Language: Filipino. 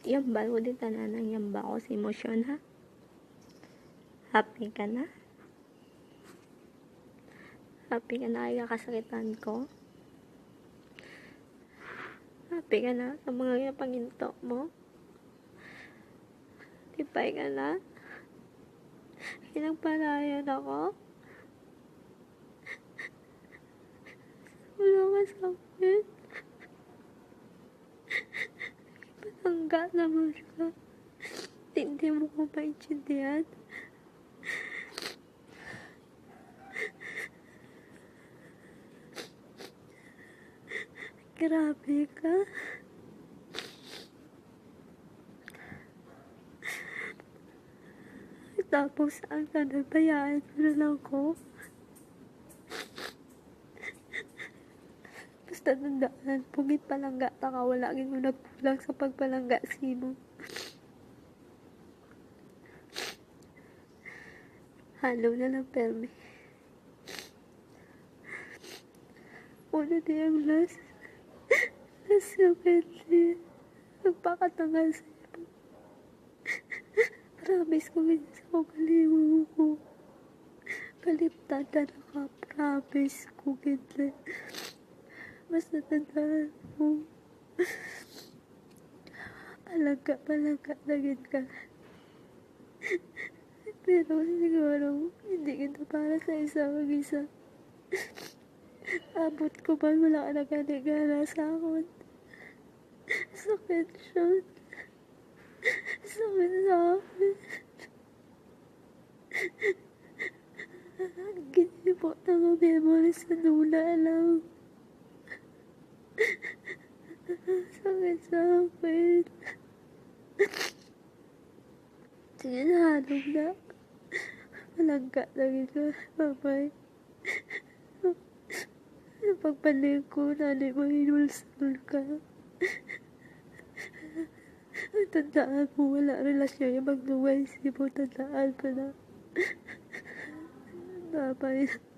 Yambal ko di tanan ng yamba ko sa emosyon, ha? Happy ka na? Happy ka na kaya kasakitan ko? Happy ka na sa mga panginto mo? Tipay ka na? Pinagpalayan ako? Wala ka sa akin? Patangga naman ka. Hindi mo ko maintindihan. Grabe ka. Tapos ang nagbayaan mo na lang ko. Basta tandaan, pugit palangga ta ka, wala gid mo nagkulang sa pagpalangga simo. Halo na lang permi. Una di ang last sakit siya. Nagpakatangal sa'yo. Promise ko ganyan sa kalimu ko. Kaliptan na ka. Promise ko ganyan. Basta tandaan mo. Palangga na gid ka. Pero siguro, hindi kita para sa isa mag-isa. Abot ko ba wala ka nagana sa akin. Sakit siya. Sakit sa akin. Ginibot na mga memory sa lula lang. Sakit sa akin. Sige na, halong na. Malangga na gito. Bye-bye. Pagpaling ko, nanay mo hinulsul ka. Tandaan mo, wala relasyon yung magluway. Sibo, tandaan pa na. Bye-bye.